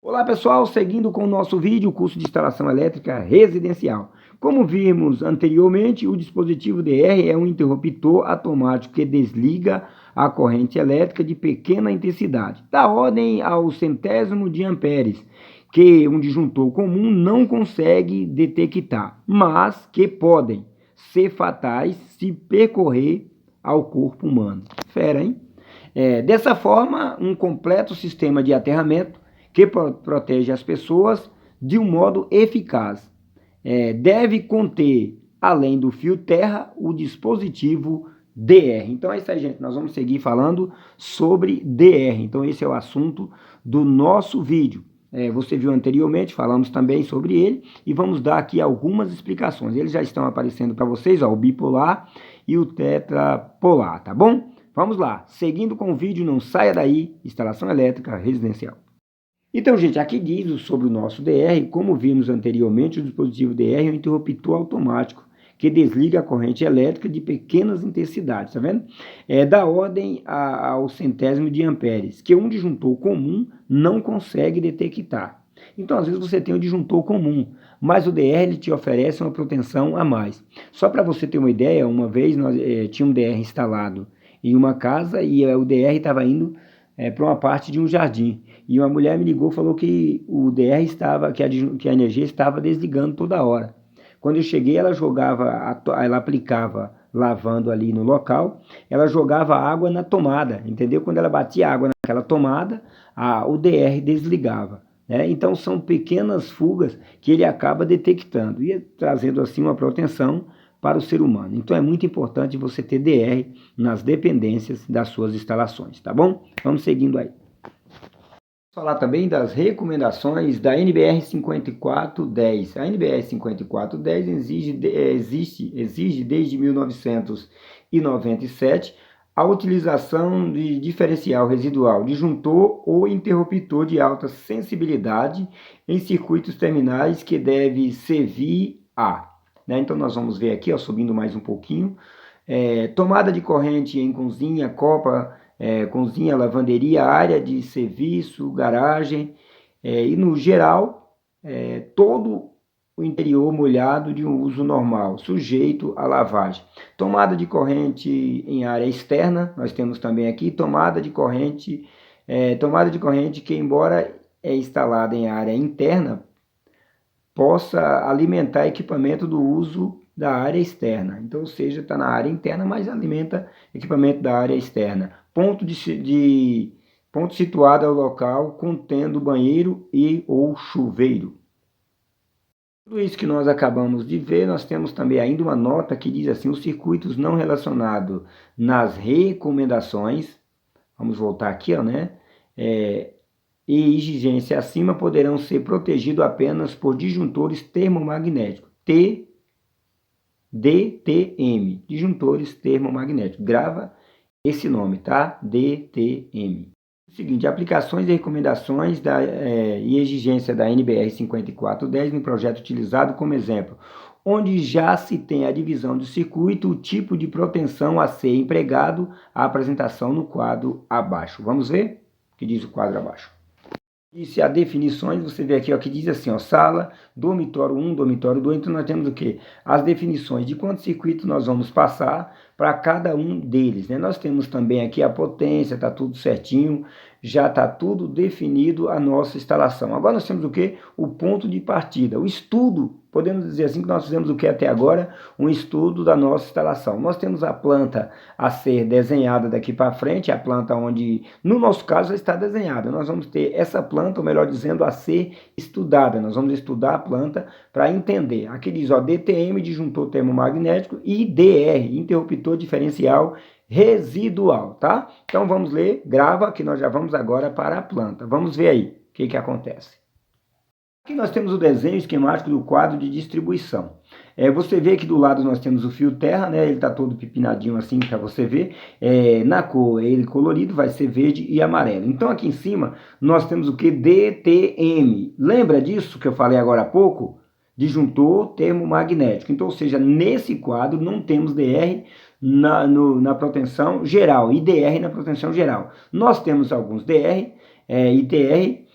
Olá pessoal, seguindo com o nosso vídeo, curso de instalação elétrica residencial. Como vimos anteriormente, o dispositivo DR é um interruptor automático que desliga a corrente elétrica de pequena intensidade, da ordem ao centésimo de amperes, que um disjuntor comum não consegue detectar, mas que podem ser fatais se percorrer ao corpo humano. Fera, hein? Dessa forma, um completo sistema de aterramento que protege as pessoas de um modo eficaz. Deve conter, além do fio terra, o dispositivo DR. Então é isso aí, gente. Nós vamos seguir falando sobre DR. Então esse é o assunto do nosso vídeo. Você viu anteriormente, falamos também sobre ele e vamos dar aqui algumas explicações. Eles já estão aparecendo para vocês, ó, o bipolar e o tetrapolar, tá bom? Vamos lá, seguindo com o vídeo, não saia daí, instalação elétrica residencial. Então, gente, aqui diz sobre o nosso DR, como vimos anteriormente, o dispositivo DR é um interruptor automático que desliga a corrente elétrica de pequenas intensidades, tá vendo? Da ordem ao centésimo de amperes, que um disjuntor comum não consegue detectar. Então, às vezes você tem um disjuntor comum, mas o DR ele te oferece uma proteção a mais. Só para você ter uma ideia, uma vez nós tinha um DR instalado em uma casa e o DR estava indo para uma parte de um jardim. E uma mulher me ligou e falou que o DR estava, que a energia estava desligando toda hora. Quando eu cheguei, ela aplicava lavando ali no local, ela jogava água na tomada, entendeu? Quando ela batia água naquela tomada, o DR desligava. Então são pequenas fugas que ele acaba detectando e trazendo assim uma proteção para o ser humano. Então é muito importante você ter DR nas dependências das suas instalações, tá bom? Vamos seguindo aí. Vamos falar também das recomendações da NBR 5410. A NBR 5410 exige desde 1997 a utilização de diferencial residual, disjuntor ou interruptor de alta sensibilidade em circuitos terminais que deve servir a... Então nós vamos ver aqui, ó, subindo mais um pouquinho, tomada de corrente em cozinha, copa, cozinha, lavanderia, área de serviço, garagem, e no geral, todo o interior molhado de um uso normal, sujeito à lavagem. Tomada de corrente em área externa, nós temos também aqui tomada de corrente que, embora instalada em área interna, possa alimentar equipamento do uso da área externa. Então, ou seja, está na área interna, mas alimenta equipamento da área externa. Ponto situado ao local contendo banheiro e ou chuveiro. Tudo isso que nós acabamos de ver, nós temos também ainda uma nota que diz assim, os circuitos não relacionados nas recomendações, vamos voltar aqui, ó, né? E exigência acima poderão ser protegidos apenas por disjuntores termomagnéticos, DTM, disjuntores termomagnéticos. Grava esse nome, tá? DTM. O seguinte, aplicações e recomendações e exigência da NBR 5410 no projeto utilizado como exemplo, onde já se tem a divisão do circuito, o tipo de proteção a ser empregado, a apresentação no quadro abaixo. Vamos ver o que diz o quadro abaixo. E se há definições, você vê aqui, ó, que diz assim, ó, sala, dormitório 1, dormitório 2, então nós temos o quê? As definições de quantos circuitos nós vamos passar para cada um deles, né? Nós temos também aqui a potência, tá tudo certinho, já está tudo definido a nossa instalação. Agora nós temos o quê? O ponto de partida, o estudo, podemos dizer assim que nós fizemos o que até agora? Um estudo da nossa instalação. Nós temos a planta a ser desenhada daqui para frente, a planta onde, no nosso caso, já está desenhada. Nós vamos ter essa planta, ou melhor dizendo, a ser estudada. Nós vamos estudar a planta para entender. Aqui diz, ó, DTM, disjuntor termomagnético, e DR, interruptor diferencial residual, tá? Então vamos ler, grava, que nós já vamos agora para a planta. Vamos ver aí o que acontece. Aqui nós temos o desenho esquemático do quadro de distribuição. Você vê que do lado nós temos o fio terra, né? Ele está todo pipinadinho assim para você ver. Na cor, ele colorido, vai ser verde e amarelo. Então aqui em cima nós temos o que? DTM. Lembra disso que eu falei agora há pouco? Disjuntor termomagnético. Então, ou seja, nesse quadro não temos DR na proteção geral e DR na proteção geral. Nós temos alguns DR e TR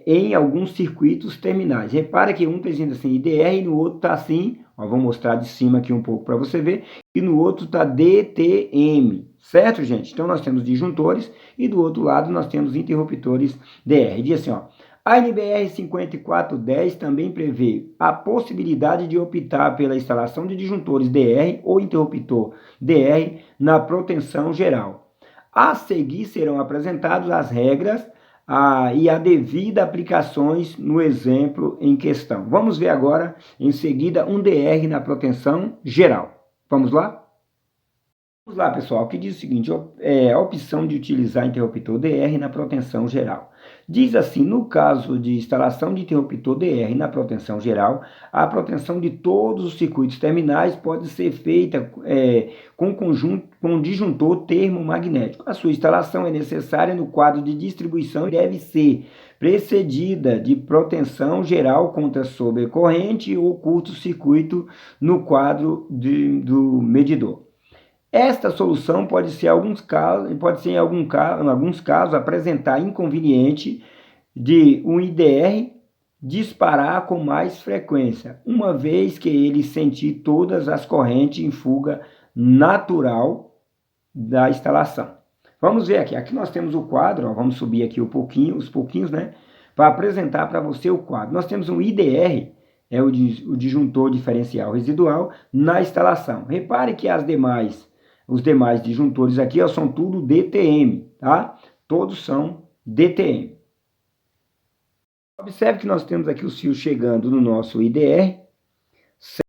em alguns circuitos terminais. Repara que um está dizendo assim IDR e no outro está assim, ó, vou mostrar de cima aqui um pouco para você ver, e no outro está DTM, certo, gente? Então nós temos disjuntores e do outro lado nós temos interruptores DR. Diz assim, ó, a NBR 5410 também prevê a possibilidade de optar pela instalação de disjuntores DR ou interruptor DR na proteção geral. A seguir serão apresentadas as regras e a devida aplicações no exemplo em questão. Vamos ver agora, em seguida, um DR na proteção geral. Vamos lá? Vamos lá, pessoal, que diz o seguinte, a opção de utilizar interruptor DR na proteção geral. Diz assim, no caso de instalação de interruptor DR na proteção geral, a proteção de todos os circuitos terminais pode ser feita com disjuntor termomagnético. A sua instalação é necessária no quadro de distribuição e deve ser precedida de proteção geral contra sobrecorrente ou curto-circuito no quadro do medidor. Esta solução pode ser, em alguns casos, apresentar inconveniente de um IDR disparar com mais frequência, uma vez que ele sentir todas as correntes em fuga natural da instalação. Vamos ver aqui. Aqui nós temos o quadro, ó, vamos subir aqui os pouquinhos, né? Para apresentar para você o quadro. Nós temos um IDR, o disjuntor diferencial residual, na instalação. Repare que os demais disjuntores aqui, ó, são tudo DTM, tá? Todos são DTM. Observe que nós temos aqui os fios chegando no nosso IDR.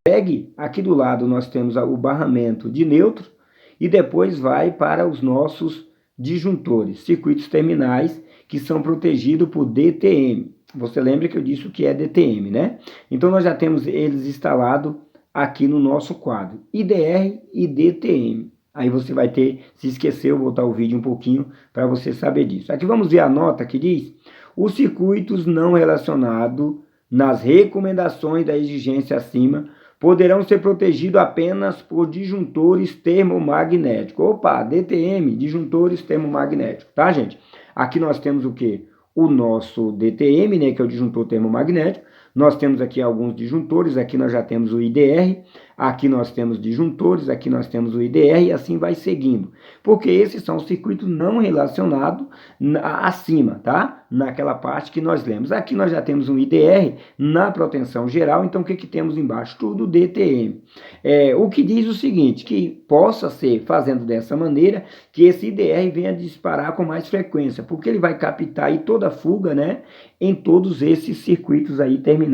Segue, aqui do lado nós temos o barramento de neutro e depois vai para os nossos disjuntores, circuitos terminais, que são protegidos por DTM. Você lembra que eu disse o que é DTM, né? Então nós já temos eles instalados aqui no nosso quadro, IDR e DTM. Aí você vai se esquecer, eu vou voltar o vídeo um pouquinho para você saber disso. Aqui vamos ver a nota que diz: os circuitos não relacionados nas recomendações da exigência acima poderão ser protegidos apenas por disjuntores termomagnéticos. Opa, DTM, disjuntores termomagnéticos, tá, gente? Aqui nós temos o quê? O nosso DTM, né, que é o disjuntor termomagnético. Nós temos aqui alguns disjuntores, aqui nós já temos o IDR, aqui nós temos disjuntores, aqui nós temos o IDR e assim vai seguindo. Porque esses são os circuitos não relacionados acima, tá? Naquela parte que nós lemos. Aqui nós já temos um IDR na proteção geral, então o que temos embaixo? Tudo DTM. O que diz o seguinte, que possa ser, fazendo dessa maneira, que esse IDR venha disparar com mais frequência, porque ele vai captar aí toda a fuga, né? Em todos esses circuitos aí terminais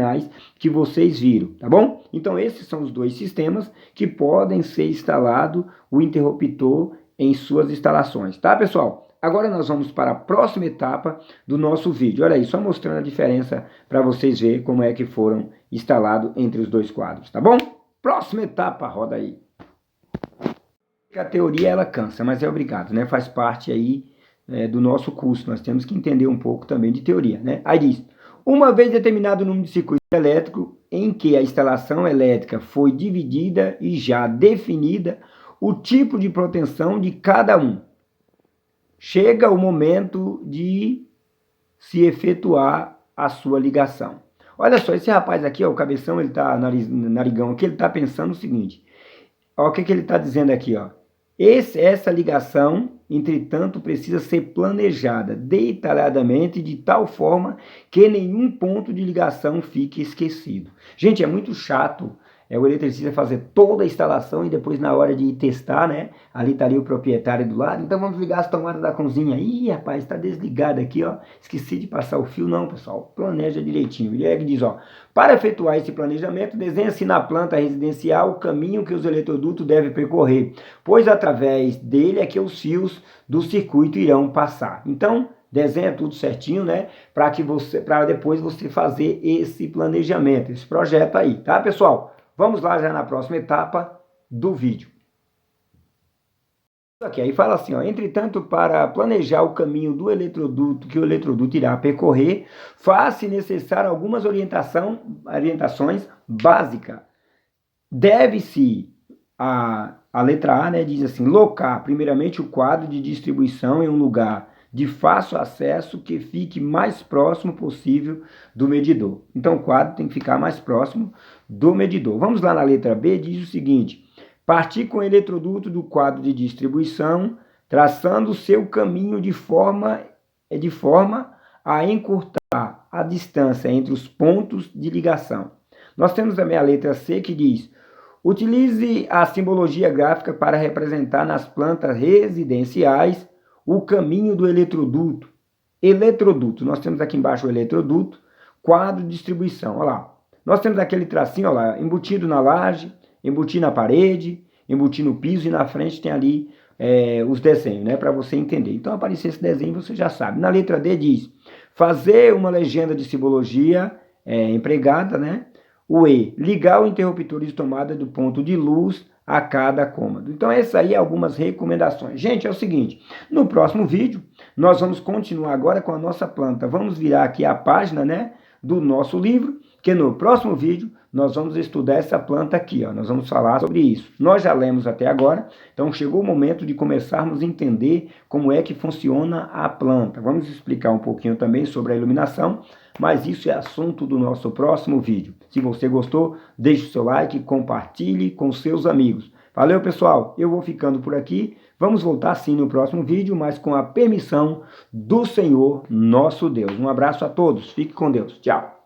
que vocês viram, tá bom? Então esses são os dois sistemas que podem ser instalado o interruptor em suas instalações, tá, pessoal? Agora nós vamos para a próxima etapa do nosso vídeo. Olha aí, só mostrando a diferença para vocês verem como é que foram instalados entre os dois quadros, tá bom? Próxima etapa, roda aí. A teoria ela cansa, mas é obrigado, né? Faz parte aí do nosso curso, nós temos que entender um pouco também de teoria, né? Aí diz, uma vez determinado o número de circuitos elétricos em que a instalação elétrica foi dividida e já definida o tipo de proteção de cada um, chega o momento de se efetuar a sua ligação. Olha só, esse rapaz aqui, ó, o cabeção, ele tá narigão aqui, ele tá pensando o seguinte, ó, o que ele tá dizendo aqui, ó, essa ligação, entretanto, precisa ser planejada detalhadamente de tal forma que nenhum ponto de ligação fique esquecido. Gente, é muito chato o eletricista fazer toda a instalação e depois na hora de ir testar, né? Ali estaria o proprietário do lado. Então vamos ligar as tomadas da cozinha. Ih, rapaz, está desligado aqui, ó. Esqueci de passar o fio. Não, pessoal, planeja direitinho. Ele diz, ó, para efetuar esse planejamento, desenha-se na planta residencial o caminho que os eletrodutos devem percorrer, pois através dele é que os fios do circuito irão passar. Então, desenha tudo certinho, né? Para depois você fazer esse planejamento, esse projeto aí, tá, pessoal? Vamos lá já na próxima etapa do vídeo. Aqui, aí fala assim, ó, entretanto, para planejar o caminho do eletroduto que o eletroduto irá percorrer, faz-se necessário algumas orientações básicas. Deve-se, a letra A, né, diz assim, locar primeiramente o quadro de distribuição em um lugar de fácil acesso que fique mais próximo possível do medidor. Então, o quadro tem que ficar mais próximo do medidor. Vamos lá na letra B, diz o seguinte: partir com o eletroduto do quadro de distribuição, traçando seu caminho de forma a encurtar a distância entre os pontos de ligação. Nós temos também a letra C que diz: utilize a simbologia gráfica para representar nas plantas residenciais o caminho do eletroduto. Eletroduto, nós temos aqui embaixo o eletroduto, quadro de distribuição, olha lá. Nós temos aquele tracinho, olha lá, embutido na laje, embutido na parede, embutido no piso e na frente tem ali os desenhos, né, para você entender. Então, aparecer esse desenho, você já sabe. Na letra D diz: fazer uma legenda de simbologia empregada, né? O E, ligar o interruptor de tomada do ponto de luz a cada cômodo. Então, essas aí algumas recomendações. Gente, é o seguinte, no próximo vídeo, nós vamos continuar agora com a nossa planta. Vamos virar aqui a página, né, do nosso livro, que no próximo vídeo nós vamos estudar essa planta aqui, ó. Nós vamos falar sobre isso. Nós já lemos até agora, então chegou o momento de começarmos a entender como é que funciona a planta. Vamos explicar um pouquinho também sobre a iluminação, mas isso é assunto do nosso próximo vídeo. Se você gostou, deixe o seu like, compartilhe com seus amigos. Valeu, pessoal, eu vou ficando por aqui. Vamos voltar sim no próximo vídeo, mas com a permissão do Senhor nosso Deus. Um abraço a todos, fique com Deus, tchau.